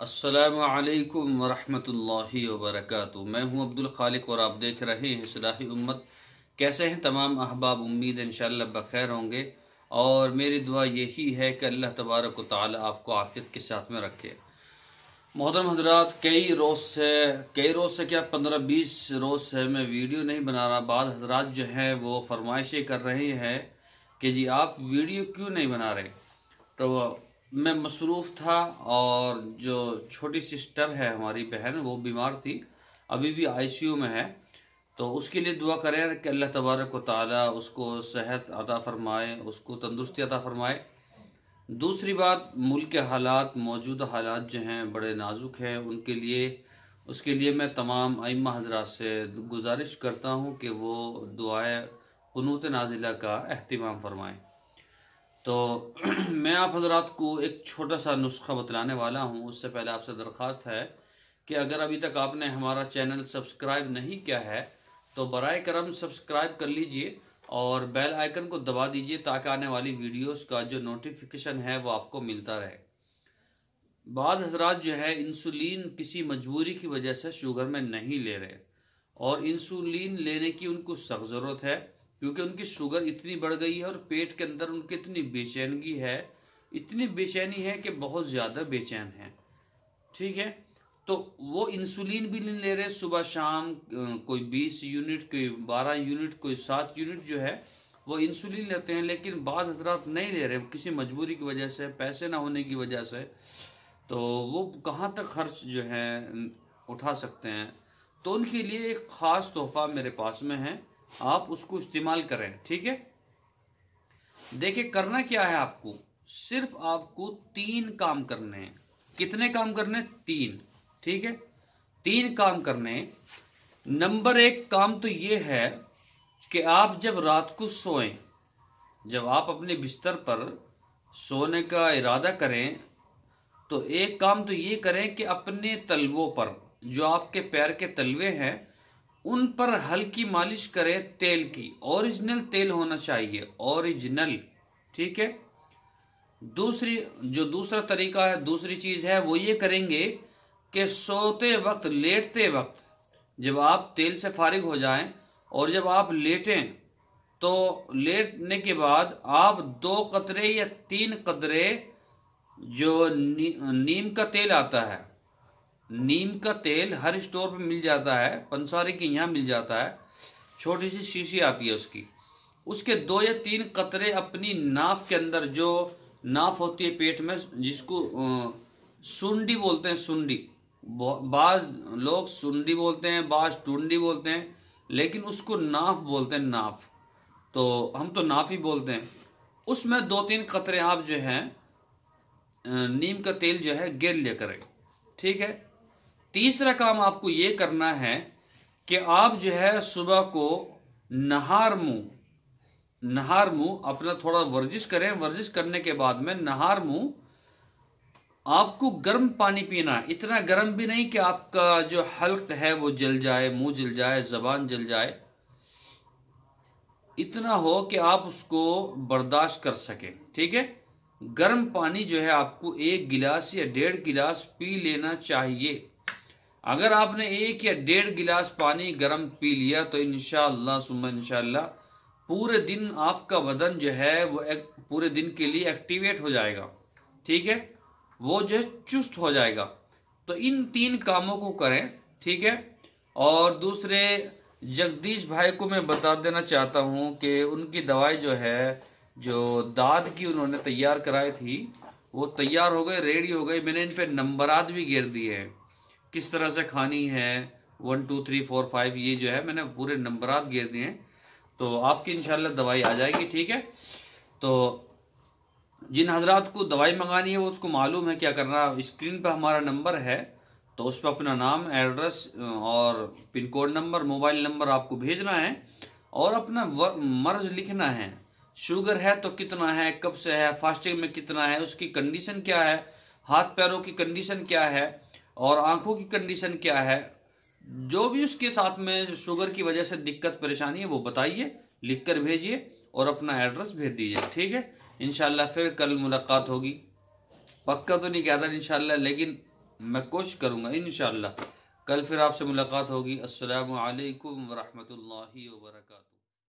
अस्सलामुअलैकुम वरहमतुल्लाहि वबरकातुहू। मैं हूं अब्दुल खालिक और आप देख रहे हैं इस्लाही उम्मत। कैसे हैं तमाम अहबाब? उम्मीद है इंशाअल्लाह बखैर होंगे और मेरी दुआ यही है कि अल्लाह तबारक व तआला आपको आफियत के साथ में रखे। मोहतरम हजरात, कई रोज़ से क्या 15-20 रोज़ से मैं वीडियो नहीं बना रहा। बाद हजरात जो हैं वो फरमाइशें कर रहे हैं कि जी आप वीडियो क्यों नहीं बना रहे। तो मैं मसरूफ़ था और जो छोटी सिस्टर है हमारी बहन वो बीमार थी, अभी भी आईसीयू में है। तो उसके लिए दुआ करें कि अल्लाह तबारक व तआला उसको सेहत अता फरमाए, उसको तंदुरुस्ती अता फरमाए। दूसरी बात, मुल्क के हालात, मौजूदा हालात जो हैं बड़े नाजुक हैं, उसके लिए मैं तमाम अइम्मा हज़रात से गुजारिश करता हूँ कि वो दुआए कुनूत नाज़िला का एहतिमाम फरमाएँ। तो मैं आप हजरात को एक छोटा सा नुस्खा बतलाने वाला हूँ। उससे पहले आपसे दरख्वास्त है कि अगर अभी तक आपने हमारा चैनल सब्सक्राइब नहीं किया है तो बराए करम सब्सक्राइब कर लीजिए और बेल आइकन को दबा दीजिए ताकि आने वाली वीडियोस का जो नोटिफिकेशन है वो आपको मिलता रहे। बाद हजरात जो है इंसुलिन किसी मजबूरी की वजह से शुगर में नहीं ले रहे और इंसुलिन लेने की उनको सख्त ज़रूरत है क्योंकि उनकी शुगर इतनी बढ़ गई है और पेट के अंदर उनकी इतनी बेचैनी है कि बहुत ज़्यादा बेचैन है। ठीक है, तो वो इंसुलिन भी नहीं ले रहे सुबह शाम, कोई 20 यूनिट, कोई 12 यूनिट, कोई 7 यूनिट जो है वो इंसुलिन लेते हैं, लेकिन बाद हजरात नहीं ले रहे किसी मजबूरी की वजह से, पैसे ना होने की वजह से। तो वो कहाँ तक खर्च जो है उठा सकते हैं। तो उनके लिए एक ख़ास तोहफा मेरे पास में है, आप उसको इस्तेमाल करें। ठीक है, देखिए करना क्या है, आपको सिर्फ आपको 3 काम करने हैं। कितने काम करने? 3। ठीक है, 3 काम करने। नंबर 1 काम तो ये है कि आप जब रात को सोएं, जब आप अपने बिस्तर पर सोने का इरादा करें तो एक काम तो ये करें कि अपने तलवों पर, जो आपके पैर के तलवे हैं, उन पर हल्की मालिश करें तेल की। ओरिजिनल तेल होना चाहिए, ओरिजिनल। ठीक है, दूसरा तरीका है, दूसरी चीज है वो ये करेंगे कि सोते वक्त, लेटते वक्त जब आप तेल से फारिग हो जाएं और जब आप लेटें तो लेटने के बाद आप 2 कतरे या 3 कतरे जो नीम का तेल आता है, नीम का तेल हर स्टोर पे मिल जाता है, पंसारी के यहाँ मिल जाता है, छोटी सी शीशी आती है उसके 2 या 3 कतरे अपनी नाफ के अंदर, जो नाफ होती है पेट में, जिसको सुंडी बोलते हैं, सुंडी। बाज लोग सुंडी बोलते हैं, बाज टुंडी बोलते हैं, लेकिन उसको नाफ बोलते हैं, नाफ। तो हम तो नाफ ही बोलते हैं। उसमें 2-3 कतरे आप जो हैं नीम का तेल जो है गिर लिया करें। ठीक है, तीसरा काम आपको ये करना है कि आप जो है सुबह को नहार मुंह अपना थोड़ा वर्जिश करें। वर्जिश करने के बाद में नहार मुंह आपको गर्म पानी पीना है। इतना गर्म भी नहीं कि आपका जो हल्क है वो जल जाए, मुंह जल जाए, जबान जल जाए। इतना हो कि आप उसको बर्दाश्त कर सकें। ठीक है, गर्म पानी जो है आपको 1 गिलास या 1.5 गिलास पी लेना चाहिए। अगर आपने 1 या 1.5 गिलास पानी गर्म पी लिया तो इंशाअल्लाह सुम्मा इंशाअल्लाह पूरे दिन आपका बदन जो है वो पूरे दिन के लिए एक्टिवेट हो जाएगा। ठीक है, वो जो है चुस्त हो जाएगा। तो इन 3 कामों को करें। ठीक है, और दूसरे जगदीश भाई को मैं बता देना चाहता हूं कि उनकी दवाई जो है, जो दाद की उन्होंने तैयार कराई थी, वो तैयार हो गए, रेडी हो गई। मैंने इन पे नंबरात भी गिर दिए हैं, किस तरह से खानी है, 1 2 3 4 5, ये जो है मैंने पूरे नंबरात गिर दिए हैं। तो आपकी इंशाल्लाह दवाई आ जाएगी। ठीक है, तो जिन हजरात को दवाई मंगानी है वो उसको मालूम है क्या करना। स्क्रीन पर हमारा नंबर है, तो उस पर अपना नाम, एड्रेस और pin code number, mobile number आपको भेजना है और अपना मर्ज लिखना है। शुगर है तो कितना है, कब से है, फास्टिंग में कितना है, उसकी कंडीशन क्या है, हाथ पैरों की कंडीशन क्या है और आंखों की कंडीशन क्या है, जो भी उसके साथ में शुगर की वजह से दिक्कत परेशानी है वो बताइए, लिखकर भेजिए और अपना एड्रेस भेज दीजिए। ठीक है, इंशाल्लाह फिर कल मुलाकात होगी। पक्का तो नहीं कहता इंशाल्लाह, लेकिन मैं कोशिश करूँगा इंशाअल्लाह। कल फिर आपसे मुलाकात होगी। अस्सलामु अलैकुम व रहमतुल्लाहि व बरकातुहू।